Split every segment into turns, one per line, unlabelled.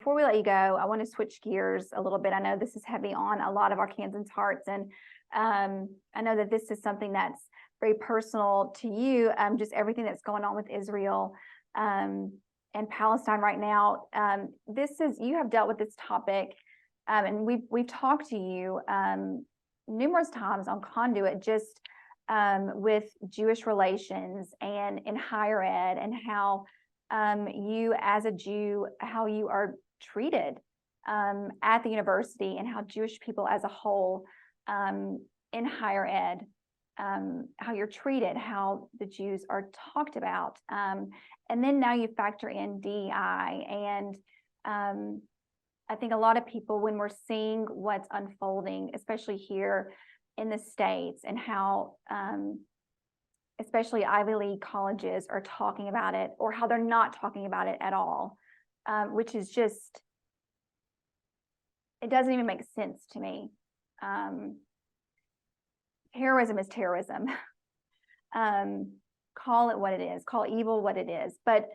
before we let you go, I want to switch gears a little bit. I know this is heavy on a lot of our Kansans hearts, and I know that this is something that's very personal to you, just everything that's going on with Israel and Palestine right now. You have dealt with this topic, and we've talked to you numerous times on Conduit, just with Jewish relations and in higher ed, and how you as a Jew, how you are treated at the university, and how Jewish people as a whole in higher ed, how you're treated, how the Jews are talked about. And then now you factor in DEI. And I think a lot of people, when we're seeing what's unfolding, especially here in the States, and how especially Ivy League colleges are talking about it, or how they're not talking about it at all, which is just, it doesn't even make sense to me. Terrorism is terrorism. Call it what it is, call evil what it is, but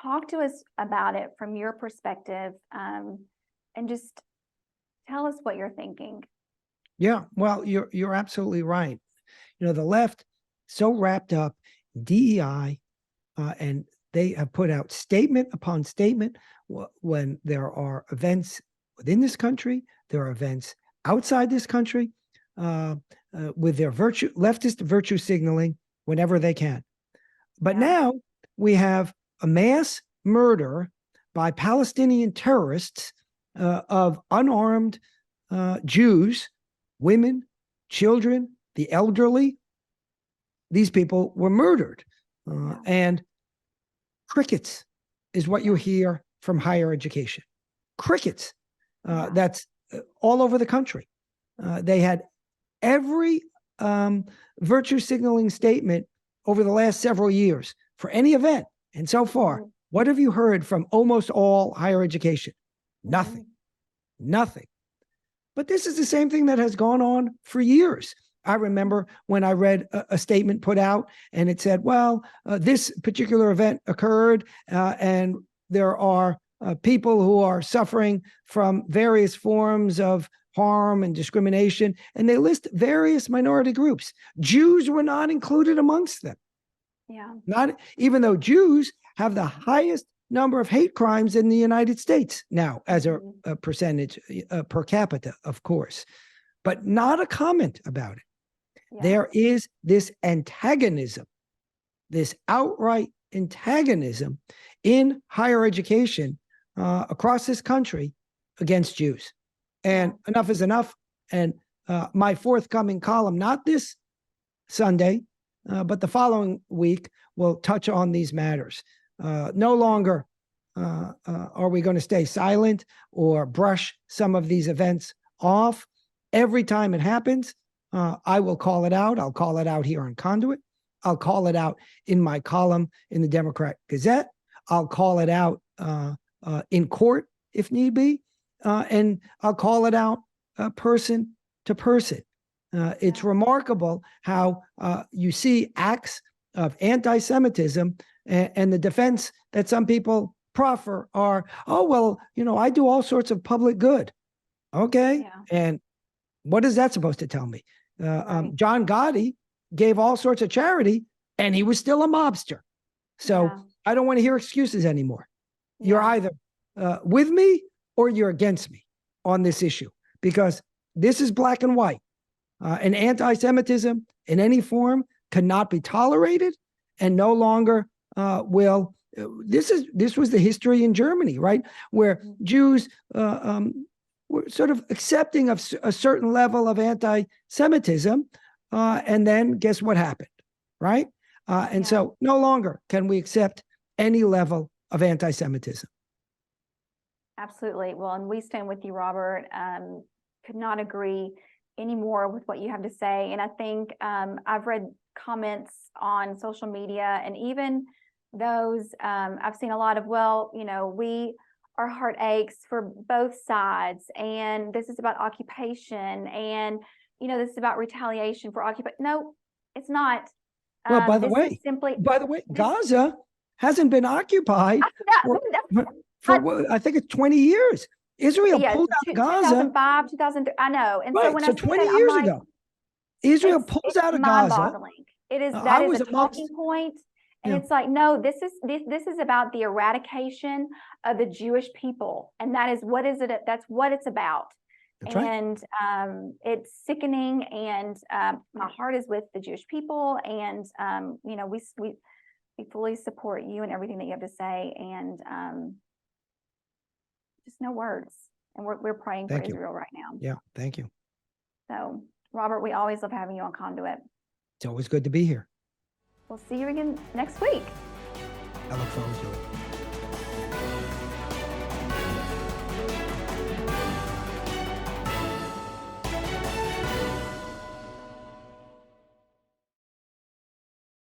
talk to us about it from your perspective, and just tell us what you're thinking.
Yeah, well, you're absolutely right. You know, the left so wrapped up DEI, and they have put out statement upon statement when there are events within this country, there are events outside this country, with their leftist virtue signaling whenever they can. But now we have a mass murder by Palestinian terrorists of unarmed Jews, women, children, the elderly. These people were murdered. And crickets is what you hear from higher education. Crickets. That's all over the country. They had every virtue signaling statement over the last several years for any event. And so far, what have you heard from almost all higher education? Nothing. Nothing. But this is the same thing that has gone on for years. I remember when I read a statement put out, and it said, well, this particular event occurred, and there are people who are suffering from various forms of harm and discrimination, and they list various minority groups. Jews were not included amongst them.
Yeah.
Not even though Jews have the highest number of hate crimes in the United States now, as a percentage per capita, of course, but not a comment about it. Yeah. There is this antagonism, this outright antagonism in higher education across this country against Jews. And enough is enough. And my forthcoming column, not this Sunday, but the following week, will touch on these matters. No longer are we going to stay silent or brush some of these events off. Every time it happens, I will call it out. I'll call it out here on Conduit. I'll call it out in my column in the Democrat Gazette. I'll call it out in court if need be. And I'll call it out person to person. It's remarkable how you see acts of anti-Semitism, and the defense that some people proffer are, oh, well, you know, I do all sorts of public good. Okay. Yeah. And what is that supposed to tell me? John Gotti gave all sorts of charity, and he was still a mobster. So I don't want to hear excuses anymore. Yeah. You're either with me or you're against me on this issue, because this is black and white. And anti-Semitism in any form cannot be tolerated, and no longer will. This was the history in Germany, right, where Jews were sort of accepting of a certain level of anti-Semitism, and then guess what happened, right? So no longer can we accept any level of anti-Semitism.
Absolutely. Well, and we stand with you, Robert. Could not agree anymore with what you have to say. And I think I've read comments on social media, and even those, I've seen a lot of, well, you know, our heart aches for both sides, and this is about occupation, and, you know, this is about retaliation for occupation. No, it's not.
Well, by the way, Gaza hasn't been occupied I think it's 20 years. Israel
Yeah,
pulled out of Gaza.
2005, 2003. I know. And so
Right.
when I
So
see
20
that, I'm
years
like,
ago, Israel
it's
pulls out of Gaza.
mind-boggling. It is,
I
that is
was
a talking
amongst,
point. And
yeah,
it's like, no, this is about the eradication of the Jewish people. And that is what is it? That's what it's about.
that's right.
And it's sickening. And my heart is with the Jewish people. And you know, we fully support you and everything that you have to say. And just no words. And we're praying for Israel right now.
Yeah, thank you.
So, Robert, we always love having you on Conduit.
It's always good to be here.
We'll see you again next week.
I look forward to it.